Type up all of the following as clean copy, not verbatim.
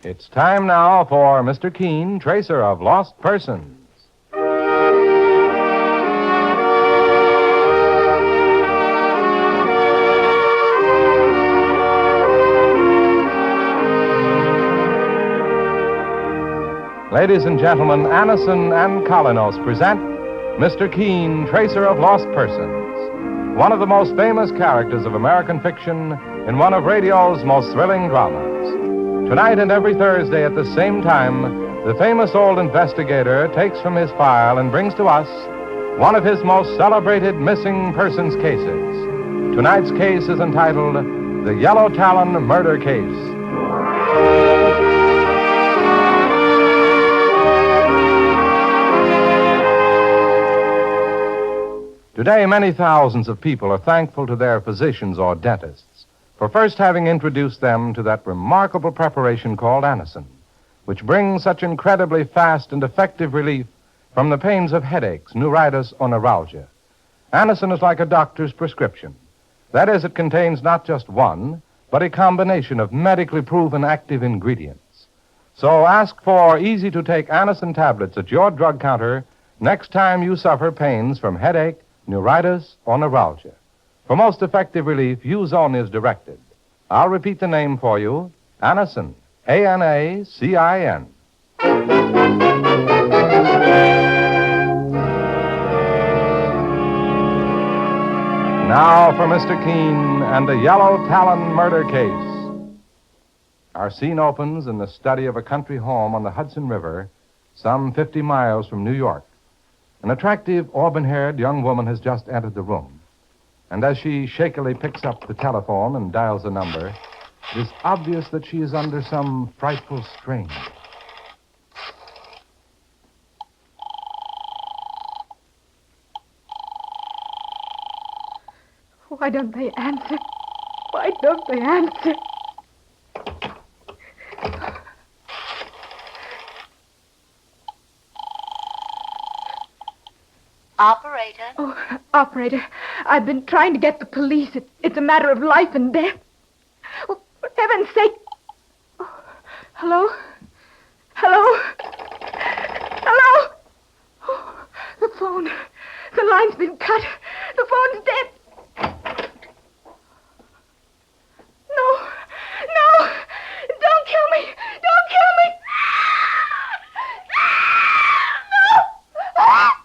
It's time now for Mr. Keene, tracer of lost persons. Ladies and gentlemen, Anison and Colinos present Mr. Keene, tracer of lost persons, one of the most famous characters of American fiction in one of radio's most thrilling dramas. Tonight and every Thursday at the same time, the famous old investigator takes from his file and brings to us one of his most celebrated missing persons cases. Tonight's case is entitled The Yellow Talon Murder Case. Today, many thousands of people are thankful to their physicians or dentists for first having introduced them to that remarkable preparation called Anison, which brings such incredibly fast and effective relief from the pains of headaches, neuritis, or neuralgia. Anison is like a doctor's prescription. That is, it contains not just one, but a combination of medically proven active ingredients. So ask for easy-to-take Anison tablets at your drug counter next time you suffer pains from headache, neuritis, or neuralgia. For most effective relief, use only as directed. I'll repeat the name for you. Anison. A-N-A-C-I-N. Now for Mr. Keene and the Yellow Talon murder case. Our scene opens in the study of a country home on the Hudson River, some 50 miles from New York. An attractive, auburn-haired young woman has just entered the room. And as she shakily picks up the telephone and dials a number, it is obvious that she is under some frightful strain. Why don't they answer? Why don't they answer? Operator? Oh, operator, I've been trying to get the police. It's a matter of life and death. Oh, for heaven's sake. Oh, hello? Hello? Hello? Oh, the phone. The line's been cut. The phone's dead. No. No. Don't kill me. Don't kill me. No. Ah!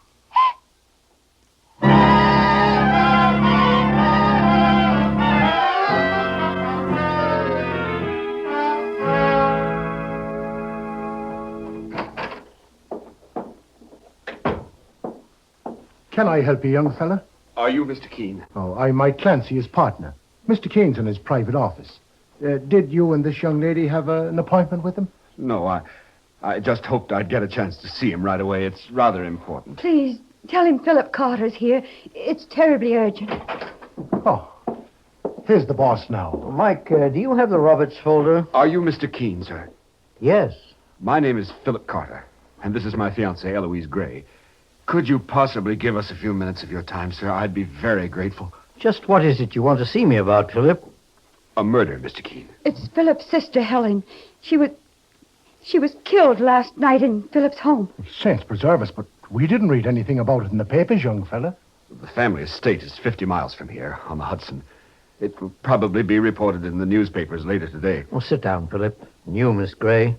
Can I help you, young fella? Are you Mr. Keene? Oh, I'm Mike Clancy, his partner. Mr. Keene's in his private office. Did you and this young lady have an appointment with him? No, I just hoped I'd get a chance to see him right away. It's rather important. Please, tell him Philip Carter's here. It's terribly urgent. Oh, here's the boss now. Mike, do you have the Roberts folder? Are you Mr. Keene, sir? Yes. My name is Philip Carter, and this is my fiancée, Eloise Gray. Could you possibly give us a few minutes of your time, sir? I'd be very grateful. Just what is it you want to see me about, Philip? A murder, Mr. Keene. It's Philip's sister, Helen. She was killed last night in Philip's home. Saints preserve us, but we didn't read anything about it in the papers, young fella. The family estate is 50 miles from here, on the Hudson. It will probably be reported in the newspapers later today. Well, sit down, Philip. And you, Miss Gray.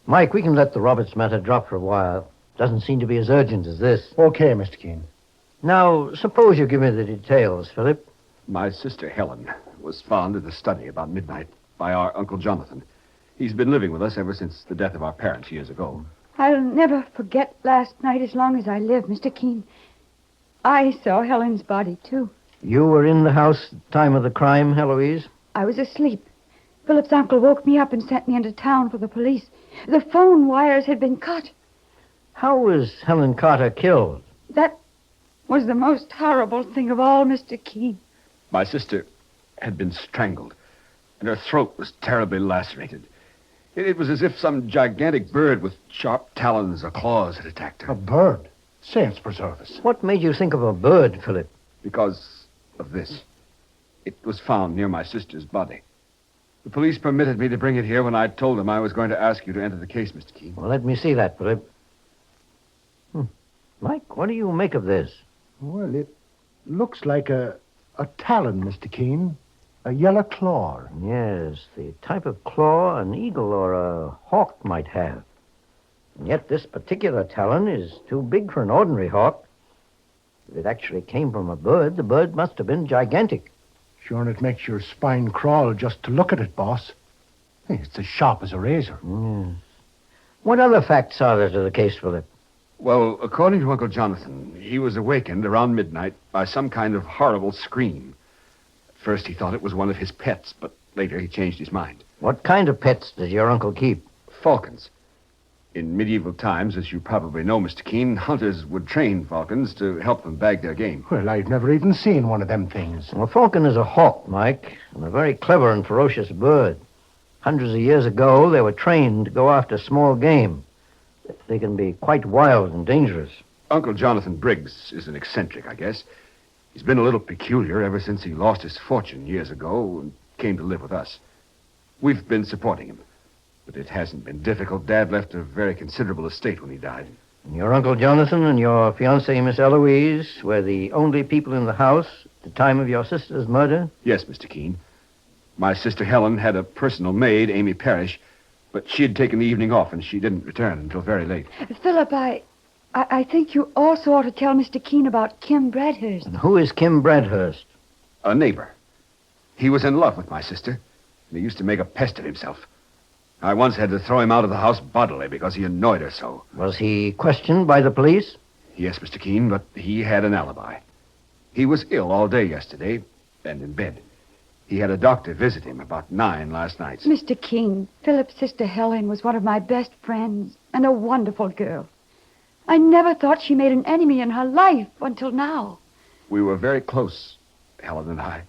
Mike, we can let the Roberts matter drop for a while. Doesn't seem to be as urgent as this. Okay, Mr. Keene. Now, suppose you give me the details, Philip. My sister, Helen, was found in the study about midnight by our Uncle Jonathan. He's been living with us ever since the death of our parents years ago. I'll never forget last night as long as I live, Mr. Keene. I saw Helen's body, too. You were in the house at the time of the crime, Eloise? I was asleep. Philip's uncle woke me up and sent me into town for the police. The phone wires had been cut. How was Helen Carter killed? That was the most horrible thing of all, Mr. Keene. My sister had been strangled, and her throat was terribly lacerated. It was as if some gigantic bird with sharp talons or claws had attacked her. A bird? Saints preserve us. What made you think of a bird, Philip? Because of this. It was found near my sister's body. The police permitted me to bring it here when I told them I was going to ask you to enter the case, Mr. Keene. Well, let me see that, Philip. Mike, what do you make of this? Well, it looks like a talon, Mr. Keene. A yellow claw. Yes, the type of claw an eagle or a hawk might have. And yet this particular talon is too big for an ordinary hawk. If it actually came from a bird, the bird must have been gigantic. Sure, and it makes your spine crawl just to look at it, boss. Hey, it's as sharp as a razor. Yes. What other facts are there to the case, Philip? Well, according to Uncle Jonathan, he was awakened around midnight by some kind of horrible scream. At first he thought it was one of his pets, but later he changed his mind. What kind of pets did your uncle keep? Falcons. In medieval times, as you probably know, Mr. Keene, hunters would train falcons to help them bag their game. Well, I've never even seen one of them things. Well, a falcon is a hawk, Mike, and a very clever and ferocious bird. Hundreds of years ago, they were trained to go after small game. They can be quite wild and dangerous. Uncle Jonathan Briggs is an eccentric, I guess. He's been a little peculiar ever since he lost his fortune years ago and came to live with us. We've been supporting him. But it hasn't been difficult. Dad left a very considerable estate when he died. Your Uncle Jonathan and your fiancée, Miss Eloise, were the only people in the house at the time of your sister's murder? Yes, Mr. Keene. My sister Helen had a personal maid, Amy Parrish, but she had taken the evening off and she didn't return until very late. Philip, I think you also ought to tell Mr. Keene about Kim Bradhurst. And who is Kim Bradhurst? A neighbor. He was in love with my sister, and he used to make a pest of himself. I once had to throw him out of the house bodily because he annoyed her so. Was he questioned by the police? Yes, Mr. Keene, but he had an alibi. He was ill all day yesterday and in bed. He had a doctor visit him about 9 last night. Mr. Keene, Philip's sister Helen was one of my best friends and a wonderful girl. I never thought she made an enemy in her life until now. We were very close, Helen and I.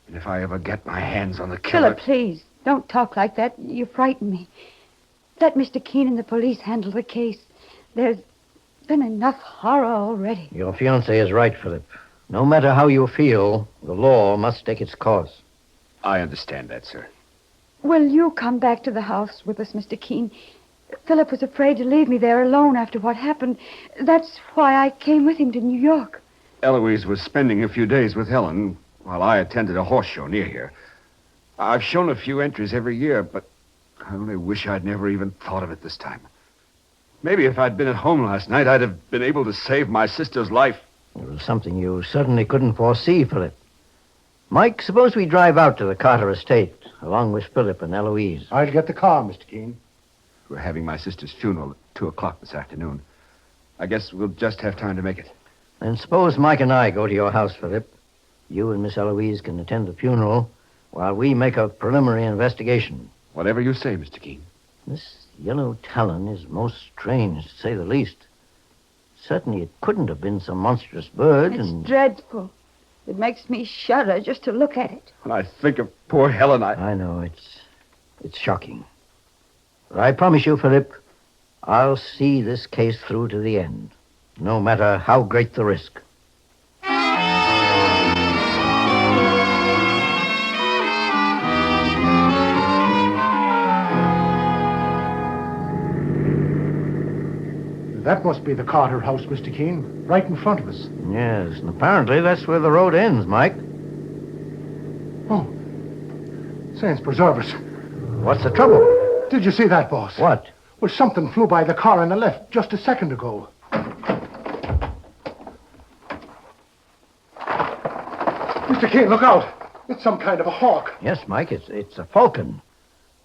And if I ever get my hands on the killer... Philip, please, don't talk like that. You frighten me. Let Mr. Keene and the police handle the case. There's been enough horror already. Your fiancée is right, Philip. No matter how you feel, the law must take its course. I understand that, sir. Will you come back to the house with us, Mr. Keene? Philip was afraid to leave me there alone after what happened. That's why I came with him to New York. Eloise was spending a few days with Helen while I attended a horse show near here. I've shown a few entries every year, but I only wish I'd never even thought of it this time. Maybe if I'd been at home last night, I'd have been able to save my sister's life. It was something you certainly couldn't foresee, Philip. Mike, suppose we drive out to the Carter estate, along with Philip and Eloise. I'll get the car, Mr. Keene. We're having my sister's funeral at 2 o'clock this afternoon. I guess we'll just have time to make it. Then suppose Mike and I go to your house, Philip. You and Miss Eloise can attend the funeral while we make a preliminary investigation. Whatever you say, Mr. Keene. This yellow talon is most strange, to say the least. Certainly it couldn't have been some monstrous bird. It's dreadful. It makes me shudder just to look at it. When I think of poor Helen, I know, it's shocking. But I promise you, Philip, I'll see this case through to the end, no matter how great the risk. That must be the Carter house, Mr. Keene, right in front of us. Yes, and apparently that's where the road ends, Mike. Oh, saints preserve us. What's the trouble? Did you see that, boss? What? Well, something flew by the car on the left just a second ago. Mr. Keene, look out. It's some kind of a hawk. Yes, Mike, it's a falcon.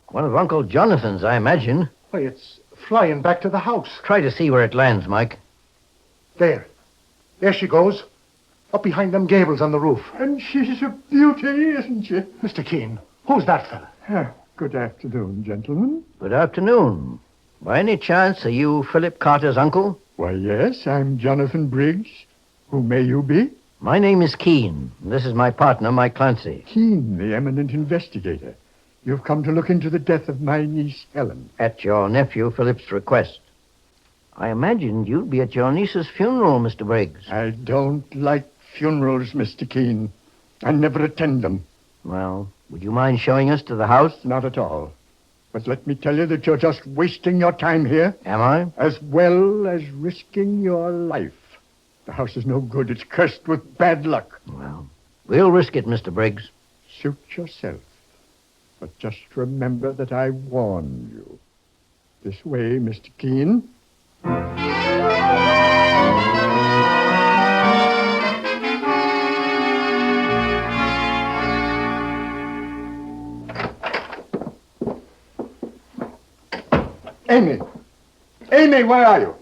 One of Uncle Jonathan's, I imagine. Why, it's flying back to the house. Try to see where it lands, Mike. There. There she goes. Up behind them gables on the roof. And she's a beauty, isn't she? Mr. Keene, who's that fella? Good afternoon, gentlemen. Good afternoon. By any chance, are you Philip Carter's uncle? Why, yes, I'm Jonathan Briggs. Who may you be? My name is Keene. This is my partner, Mike Clancy. Keene, the eminent investigator. You've come to look into the death of my niece, Helen. At your nephew Philip's request. I imagined you'd be at your niece's funeral, Mr. Briggs. I don't like funerals, Mr. Keene. I never attend them. Well, would you mind showing us to the house? Not at all. But let me tell you that you're just wasting your time here, Am I? as well as risking your life. The house is no good. It's cursed with bad luck. Well, we'll risk it, Mr. Briggs. Suit yourself. But just remember that I warned you. This way, Mr. Keene. Amy! Amy, where are you?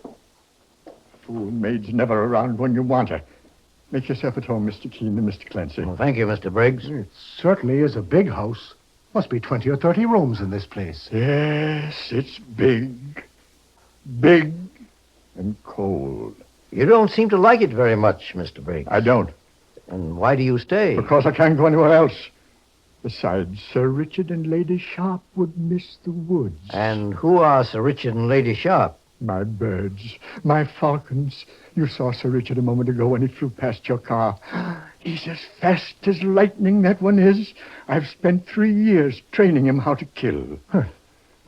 Fool maid's never around when you want her. Make yourself at home, Mr. Keene and Mr. Clancy. Well, thank you, Mr. Briggs. It certainly is a big house. Must be 20 or 30 rooms in this place. Yes, it's big. Big and cold. You don't seem to like it very much, Mr. Briggs. I don't, And why do you stay? because I can't go anywhere else. Besides, Sir Richard and Lady Sharp would miss the woods. And who are Sir Richard and Lady Sharp? My birds, my falcons. You saw Sir Richard a moment ago when he flew past your car. He's as fast as lightning, that one is. I've spent 3 years training him how to kill.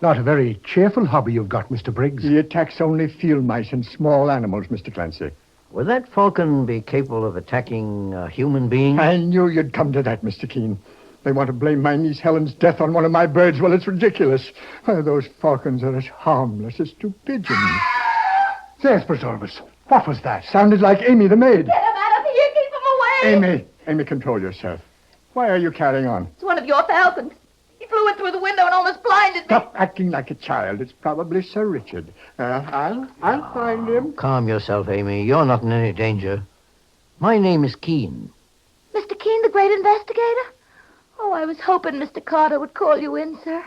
Not a very cheerful hobby you've got, Mr. Briggs. He attacks only field mice and small animals, Mr. Clancy. Would that falcon be capable of attacking a human being? I knew you'd come to that, Mr. Keene. They want to blame my niece Helen's death on one of my birds. Well, it's ridiculous. Those falcons are as harmless as 2 pigeons. Yes, preserve us. What was that? Sounded like Amy the maid. Get him out of here. Keep him away. Amy, control yourself. Why are you carrying on? It's one of your falcons. He flew in through the window and almost blinded me. Stop acting like a child. It's probably Sir Richard. I'll find him. Calm yourself, Amy. You're not in any danger. My name is Keene. Mr. Keene, the great investigator? Oh, I was hoping Mr. Carter would call you in, sir.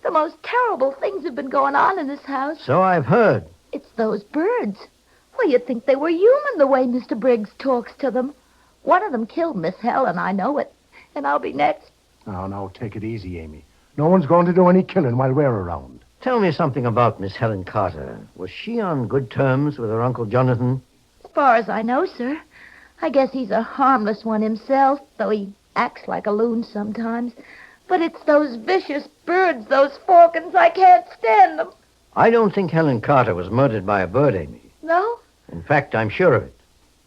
The most terrible things have been going on in this house. So I've heard. It's those birds. Well, you'd think they were human the way Mr. Briggs talks to them. One of them killed Miss Helen, I know it. And I'll be next. Now, take it easy, Amy. No one's going to do any killing while we're around. Tell me something about Miss Helen Carter. Was she on good terms with her Uncle Jonathan? As far as I know, sir. I guess he's a harmless one himself, though he acts like a loon sometimes. But it's those vicious birds, those falcons. I can't stand them. I don't think Helen Carter was murdered by a bird, Amy. No? In fact, I'm sure of it.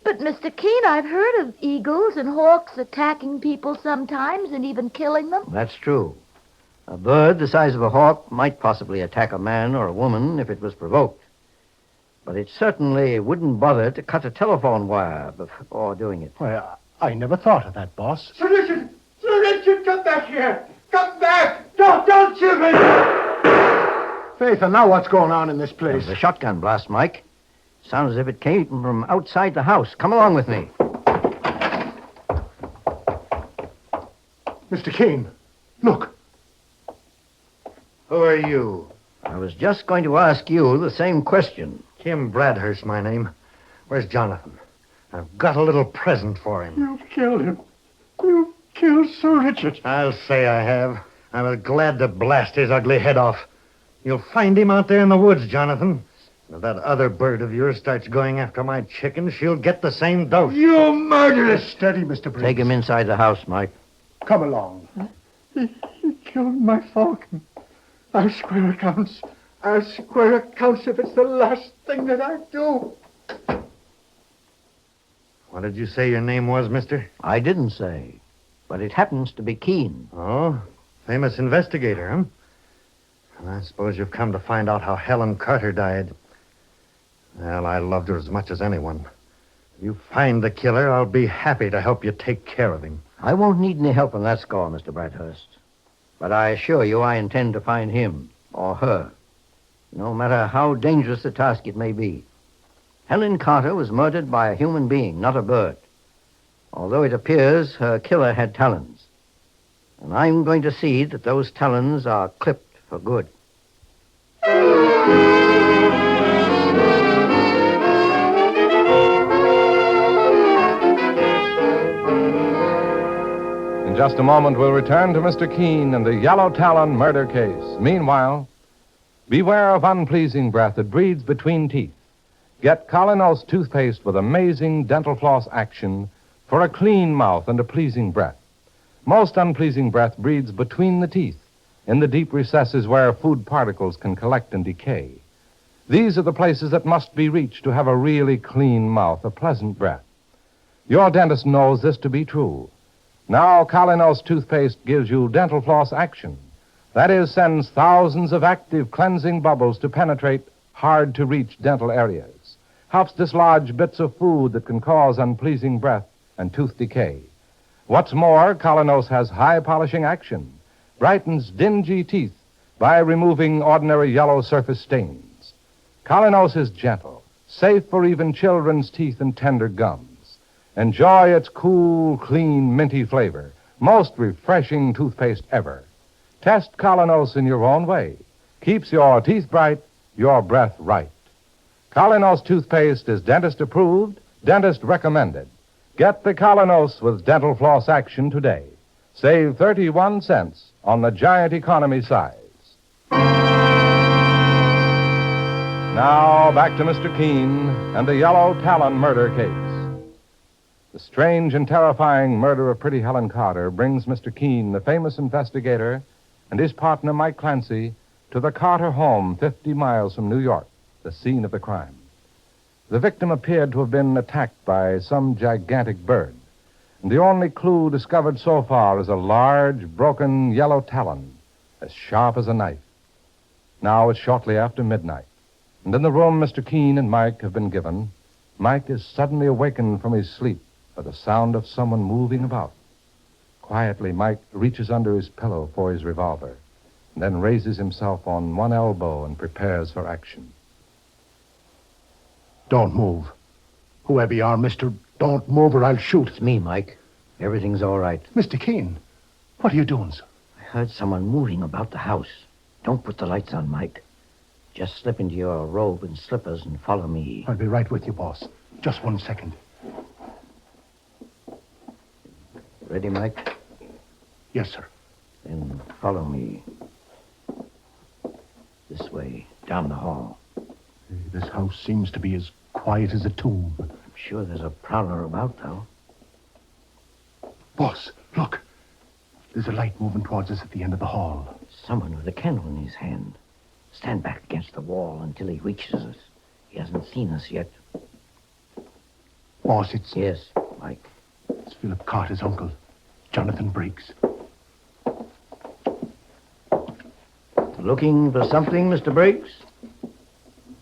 But, Mr. Keene, I've heard of eagles and hawks attacking people sometimes and even killing them. That's true. A bird the size of a hawk might possibly attack a man or a woman if it was provoked. But it certainly wouldn't bother to cut a telephone wire before doing it. Why, I never thought of that, boss. Sir Richard! Sir Richard, come back here! Come back! Don't shoot me! Faith, and now what's going on in this It place? was a shotgun blast, Mike. Sounds as if it came from outside the house. Come along with me. Mr. Keene, look. Who are you? I was just going to ask you the same question. Kim Bradhurst, my name. Where's Jonathan? I've got a little present for him. You've killed him. You've killed Sir Richard. I'll say I have. I was glad to blast his ugly head off. You'll find him out there in the woods, Jonathan. If that other bird of yours starts going after my chickens, she'll get the same dose. You murderous! Steady, Mr. Briggs. Take him inside the house, Mike. Come along. He killed my falcon. I'll square accounts. I'll square accounts if it's the last thing that I do. What did you say your name was, mister? I didn't say, but it happens to be Keene. Oh, famous investigator, huh? Well, I suppose you've come to find out how Helen Carter died. Well, I loved her as much as anyone. If you find the killer, I'll be happy to help you take care of him. I won't need any help on that score, Mr. Bradhurst. But I assure you I intend to find him or her, no matter how dangerous the task it may be. Helen Carter was murdered by a human being, not a bird, although it appears her killer had talons. And I'm going to see that those talons are clipped for good. In just a moment, we'll return to Mr. Keene and the Yellow Talon murder case. Meanwhile, beware of unpleasing breath. It breeds between teeth. Get Colinos toothpaste with amazing dental floss action for a clean mouth and a pleasing breath. Most unpleasing breath breathes between the teeth, in the deep recesses where food particles can collect and decay. These are the places that must be reached to have a really clean mouth, a pleasant breath. Your dentist knows this to be true. Now, Colinos toothpaste gives you dental floss action. That is, sends thousands of active cleansing bubbles to penetrate hard-to-reach dental areas. Helps dislodge bits of food that can cause unpleasing breath and tooth decay. What's more, Colinos has high-polishing action. Brightens dingy teeth by removing ordinary yellow surface stains. Colinos is gentle, safe for even children's teeth and tender gums. Enjoy its cool, clean, minty flavor. Most refreshing toothpaste ever. Test Colinos in your own way. Keeps your teeth bright, your breath right. Colinos toothpaste is dentist approved, dentist recommended. Get the Colinos with dental floss action today. Save 31 cents on the giant economy size. Now back to Mr. Keene and the yellow Talon murder case. The strange and terrifying murder of pretty Helen Carter brings Mr. Keene, the famous investigator, and his partner, Mike Clancy, to the Carter home 50 miles from New York, the scene of the crime. The victim appeared to have been attacked by some gigantic bird, and the only clue discovered so far is a large, broken yellow talon, as sharp as a knife. Now it's shortly after midnight, and in the room Mr. Keene and Mike have been given, Mike is suddenly awakened from his sleep by the sound of someone moving about. Quietly, Mike reaches under his pillow for his revolver, and then raises himself on one elbow and prepares for action. Don't move. Whoever you are, mister, don't move or I'll shoot. It's me, Mike. Everything's all right. Mr. Keene, what are you doing, sir? I heard someone moving about the house. Don't put the lights on, Mike. Just slip into your robe and slippers and follow me. I'll be right with you, boss. Just 1 second. Ready, Mike? Yes, sir. Then follow me. This way, down the hall. This house seems to be as quiet as a tomb. I'm sure there's a prowler about, though. Boss, look. There's a light moving towards us at the end of the hall. Someone with a candle in his hand. Stand back against the wall until he reaches us. He hasn't seen us yet. Boss, it's... Yes, Mike. It's Philip Carter's uncle, Jonathan Briggs. Looking for something, Mr. Briggs?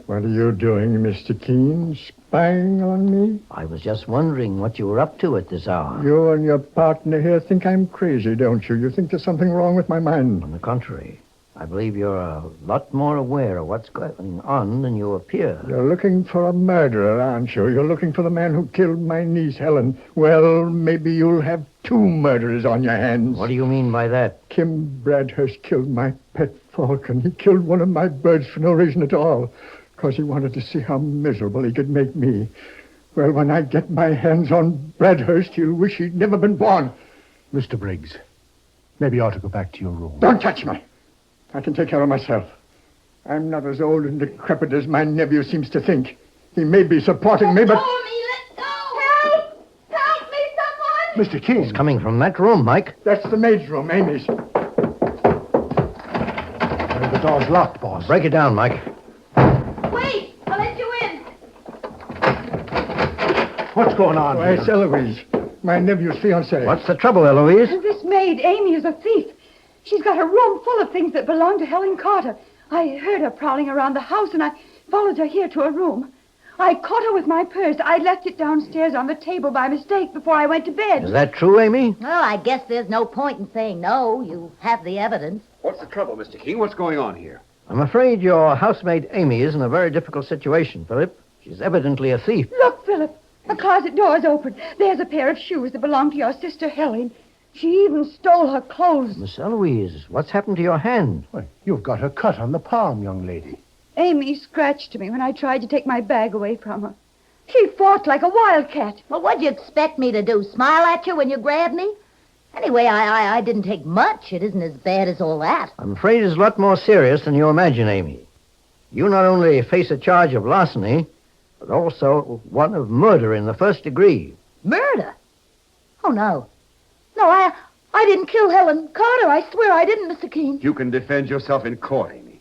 What are you doing, Mr. Keene? Spying on me? I was just wondering what you were up to at this hour. You and your partner here think I'm crazy, don't you? You think there's something wrong with my mind. On the contrary, I believe you're a lot more aware of what's going on than you appear. You're looking for a murderer, aren't you? You're looking for the man who killed my niece, Helen. Well, maybe you'll have 2 murderers on your hands. What do you mean by that? Kim Bradhurst killed my pet falcon. He killed one of my birds for no reason at all, because he wanted to see how miserable he could make me. Well, when I get my hands on Bradhurst, he'll wish he'd never been born. Mr. Briggs, maybe you ought to go back to your room. Don't touch me. I can take care of myself. I'm not as old and decrepit as my nephew seems to think. He may be supporting me, but... Let go! Help! Help me, someone! Mr. Keene. It's coming from that room, Mike. That's the maid's room, Amy's. The door's locked, boss. Break it down, Mike. Wait! I'll let you in. What's going on Why, here? it's Eloise, my nephew's fiancée. What's the trouble, Eloise? This maid, Amy, is a thief. She's got a room full of things that belong to Helen Carter. I heard her prowling around the house, and I followed her here to her room. I caught her with my purse. I left it downstairs on the table by mistake before I went to bed. Is that true, Amy? Well, I guess there's no point in saying no. You have the evidence. What's the trouble, Mr. Keene? What's going on here? I'm afraid your housemaid Amy is in a very difficult situation, Philip. She's evidently a thief. Look, Philip. The closet door's open. There's a pair of shoes that belong to your sister Helen. She even stole her clothes. Miss Eloise, what's happened to your hand? Why, you've got a cut on the palm, young lady. Amy scratched me when I tried to take my bag away from her. She fought like a wildcat. Well, what'd you expect me to do? Smile at you when you grabbed me? Anyway, I didn't take much. It isn't as bad as all that. I'm afraid it's a lot more serious than you imagine, Amy. You not only face a charge of larceny, but also one of murder in the first degree. Murder? Oh, no. No, I didn't kill Helen Carter. I swear I didn't, Mr. Keene. You can defend yourself in court, Amy.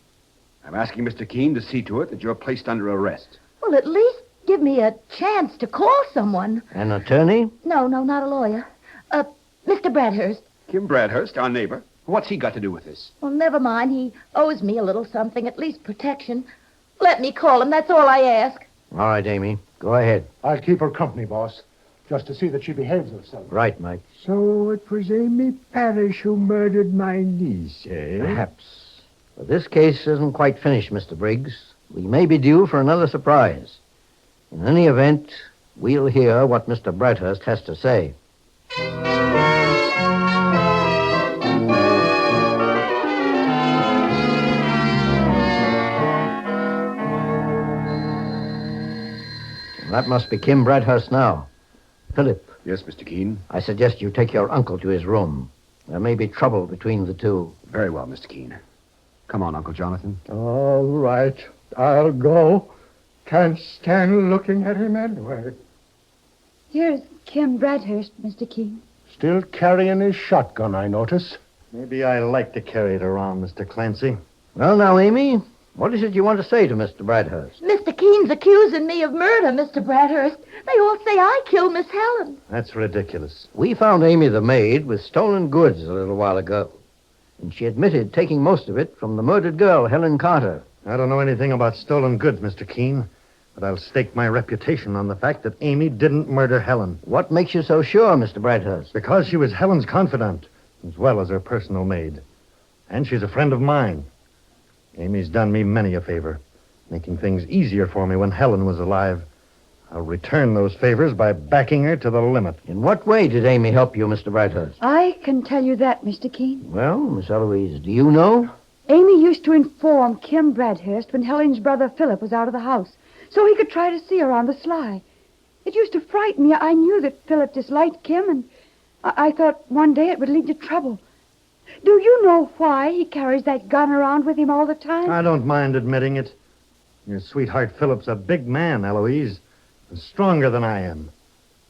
I'm asking Mr. Keene to see to it that you're placed under arrest. Well, at least give me a chance to call someone. An attorney? No, not a lawyer. Mr. Bradhurst. Kim Bradhurst, our neighbor. What's he got to do with this? Well, never mind. He owes me a little something, at least protection. Let me call him. That's all I ask. All right, Amy. Go ahead. I'll keep her company, boss, just to see that she behaves herself. Right, Mike. So it was Amy Parrish who murdered my niece, eh? Perhaps. But this case isn't quite finished, Mr. Briggs. We may be due for another surprise. In any event, we'll hear what Mr. Bradhurst has to say. That must be Kim Bradhurst now. Philip, Yes, Mr. Keene. I suggest you take your uncle to his room. There may be trouble between the two. Very well, Mr. Keene. Come on, Uncle Jonathan. All right. I'll go. Can't stand looking at him anyway. Here's Kim Bradhurst, Mr. Keene. Still carrying his shotgun, I notice. Maybe I like to carry it around, Mr. Clancy. Well, now, Amy, what is it you want to say to Mr. Bradhurst? Mr. Keene's accusing me of murder, Mr. Bradhurst. They all say I killed Miss Helen. That's ridiculous. We found Amy the maid with stolen goods a little while ago. And she admitted taking most of it from the murdered girl, Helen Carter. I don't know anything about stolen goods, Mr. Keene, but I'll stake my reputation on the fact that Amy didn't murder Helen. What makes you so sure, Mr. Bradhurst? Because she was Helen's confidant, as well as her personal maid. And she's a friend of mine. Amy's done me many a favor, making things easier for me when Helen was alive. I'll return those favors by backing her to the limit. In what way did Amy help you, Mr. Bradhurst? I can tell you that, Mr. Keene. Well, Miss Eloise, do you know? Amy used to inform Kim Bradhurst when Helen's brother Philip was out of the house, so he could try to see her on the sly. It used to frighten me. I knew that Philip disliked Kim, and I thought one day it would lead to trouble. Do you know why he carries that gun around with him all the time? I don't mind admitting it. Your sweetheart Philip's a big man, Eloise, and stronger than I am.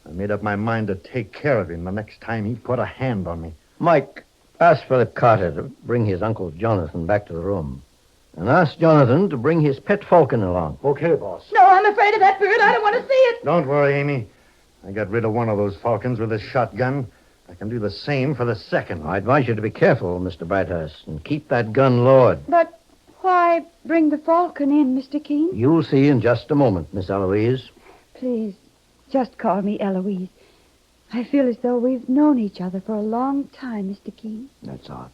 I made up my mind to take care of him the next time he put a hand on me. Mike, ask Philip Carter to bring his Uncle Jonathan back to the room. And ask Jonathan to bring his pet falcon along. Okay, boss. No, I'm afraid of that bird. I don't want to see it. Don't worry, Amy. I got rid of one of those falcons with this shotgun. I can do the same for the second. I advise you to be careful, Mr. Bradhurst, and keep that gun lowered. But why bring the falcon in, Mr. Keene? You'll see in just a moment, Miss Eloise. Please, just call me Eloise. I feel as though we've known each other for a long time, Mr. Keene. That's odd.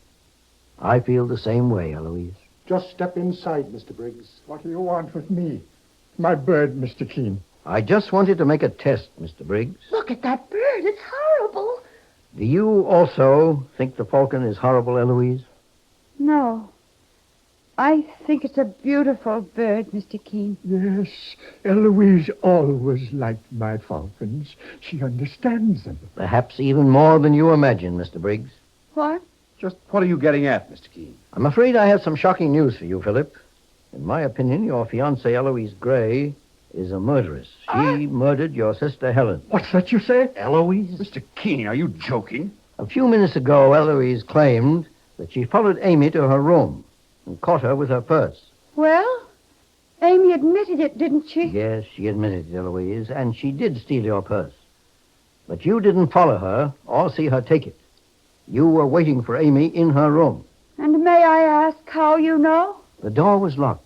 I feel the same way, Eloise. Just step inside, Mr. Briggs. What do you want with me? My bird, Mr. Keene. I just wanted to make a test, Mr. Briggs. Look at that bird. It's horrible. Do you also think the falcon is horrible, Eloise? No. I think it's a beautiful bird, Mr. Keene. Yes, Eloise always liked my falcons. She understands them. Perhaps even more than you imagine, Mr. Briggs. What? Just what are you getting at, Mr. Keene? I'm afraid I have some shocking news for you, Philip. In my opinion, your fiancée, Eloise Gray, is a murderess. She murdered your sister, Helen. What's that you say? Eloise? Mr. Keene, are you joking? A few minutes ago, Eloise claimed that she followed Amy to her room and caught her with her purse. Well, Amy admitted it, didn't she? Yes, she admitted it, Eloise, and she did steal your purse. But you didn't follow her or see her take it. You were waiting for Amy in her room. And may I ask how you know? The door was locked.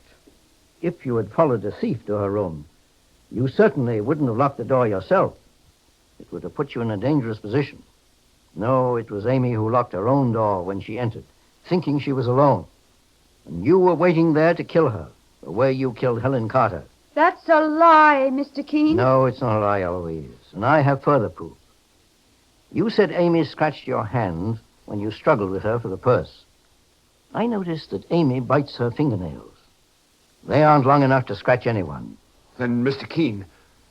If you had followed a thief to her room, you certainly wouldn't have locked the door yourself. It would have put you in a dangerous position. No, it was Amy who locked her own door when she entered, thinking she was alone. And you were waiting there to kill her, the way you killed Helen Carter. That's a lie, Mr. Keene. No, it's not a lie, Eloise, and I have further proof. You said Amy scratched your hand when you struggled with her for the purse. I noticed that Amy bites her fingernails. They aren't long enough to scratch anyone. Then, Mr. Keene,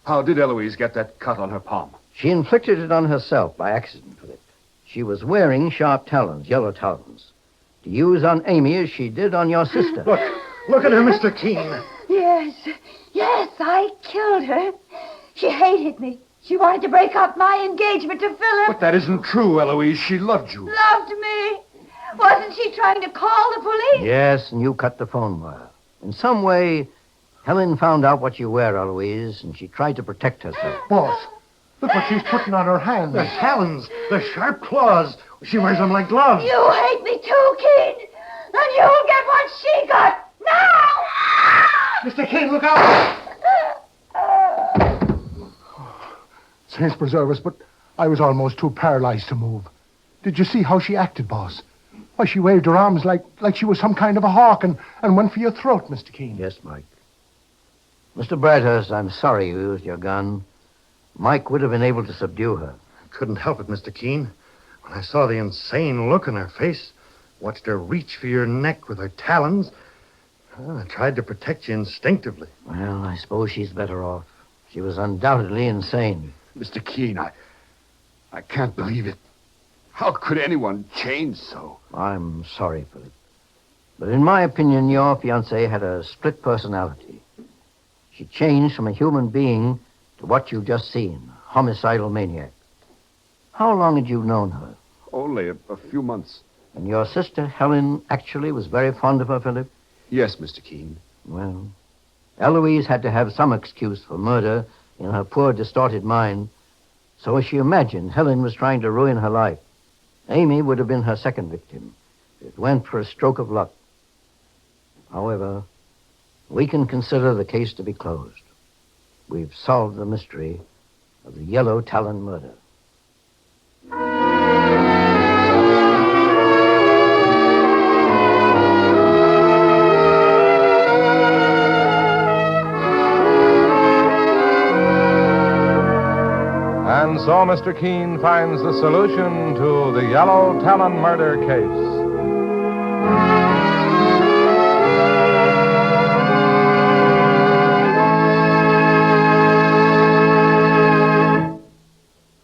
how did Eloise get that cut on her palm? She inflicted it on herself by accident, Philip. She was wearing sharp talons, yellow talons, to use on Amy as she did on your sister. Look at her, Mr. Keene. Yes, I killed her. She hated me. She wanted to break up my engagement to Philip. But that isn't true, Eloise. She loved you. Loved me. Wasn't she trying to call the police? Yes, and you cut the phone wire. In some way, Helen found out what you were, Eloise, and she tried to protect herself. Boss, look what she's putting on her hands. The talons, the sharp claws. She wears them like gloves. You hate me too, Keen. And you'll get what she got. Now! Mr. King, look out! Saints preserve us, but I was almost too paralyzed to move. Did you see how she acted, boss? Why, she waved her arms like she was some kind of a hawk and went for your throat, Mr. Keene. Yes, Mike. Mr. Bradhurst, I'm sorry you used your gun. Mike would have been able to subdue her. I couldn't help it, Mr. Keene. When I saw the insane look on her face, watched her reach for your neck with her talons, I tried to protect you instinctively. Well, I suppose she's better off. She was undoubtedly insane. Mr. Keene, I can't believe it. How could anyone change so? I'm sorry, Philip. But in my opinion, your fiancée had a split personality. She changed from a human being to what you've just seen, a homicidal maniac. How long had you known her? Only a few months. And your sister, Helen, actually was very fond of her, Philip? Yes, Mr. Keene. Well, Eloise had to have some excuse for murder in her poor, distorted mind. So as she imagined Helen was trying to ruin her life, Amy would have been her second victim. It went for a stroke of luck. However, we can consider the case to be closed. We've solved the mystery of the Yellow Talon murder. And so Mr. Keene finds the solution to the Yellow Talon murder case.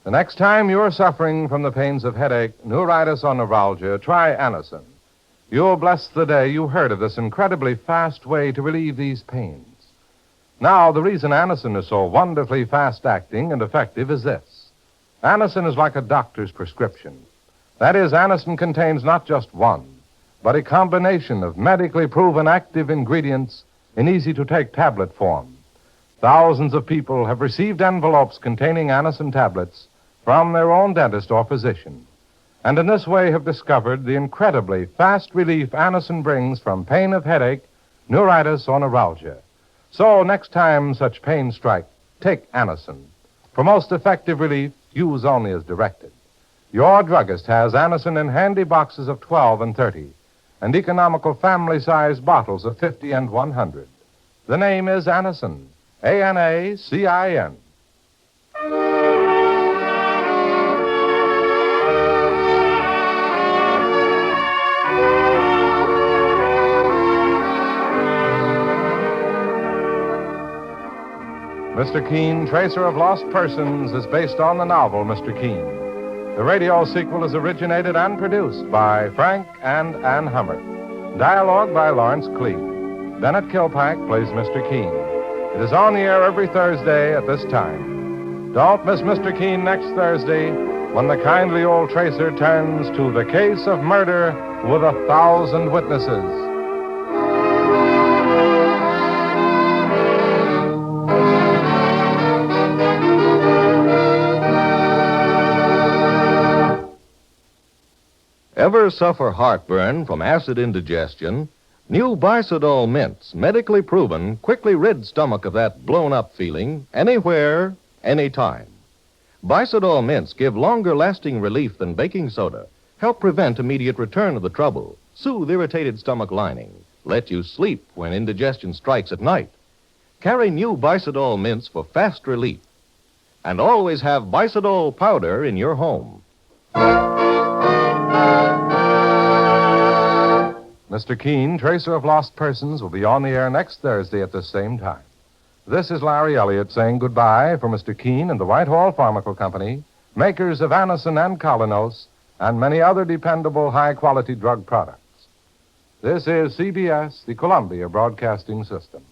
The next time you're suffering from the pains of headache, neuritis, or neuralgia, try Anacin. You'll bless the day you heard of this incredibly fast way to relieve these pains. Now, the reason Anacin is so wonderfully fast-acting and effective is this. Anacin is like a doctor's prescription. That is, Anacin contains not just one, but a combination of medically proven active ingredients in easy-to-take tablet form. Thousands of people have received envelopes containing Anacin tablets from their own dentist or physician, and in this way have discovered the incredibly fast relief Anacin brings from pain of headache, neuritis, or neuralgia. So next time such pain strike, take Anacin. For most effective relief, use only as directed. Your druggist has Anacin in handy boxes of 12 and 30, and economical family-sized bottles of 50 and 100. The name is Anacin, A-N-A-C-I-N. Mr. Keene, Tracer of Lost Persons, is based on the novel Mr. Keene. The radio sequel is originated and produced by Frank and Ann Hummert. Dialogue by Lawrence Clee. Bennett Kilpack plays Mr. Keene. It is on the air every Thursday at this time. Don't miss Mr. Keene next Thursday when the kindly old Tracer turns to the case of murder with 1,000 witnesses. Ever suffer heartburn from acid indigestion? New Bicidol mints, medically proven, quickly rid stomach of that blown-up feeling anywhere, anytime. Bicidol mints give longer-lasting relief than baking soda, help prevent immediate return of the trouble, soothe irritated stomach lining, let you sleep when indigestion strikes at night. Carry new Bicidol mints for fast relief. And always have Bicidol powder in your home. Mr. Keene, Tracer of Lost Persons, will be on the air next Thursday at the same time. This is Larry Elliott saying goodbye for Mr. Keene and the Whitehall Pharmaceutical Company, makers of Anacin and Colinos, and many other dependable high-quality drug products. This is CBS, the Columbia Broadcasting System.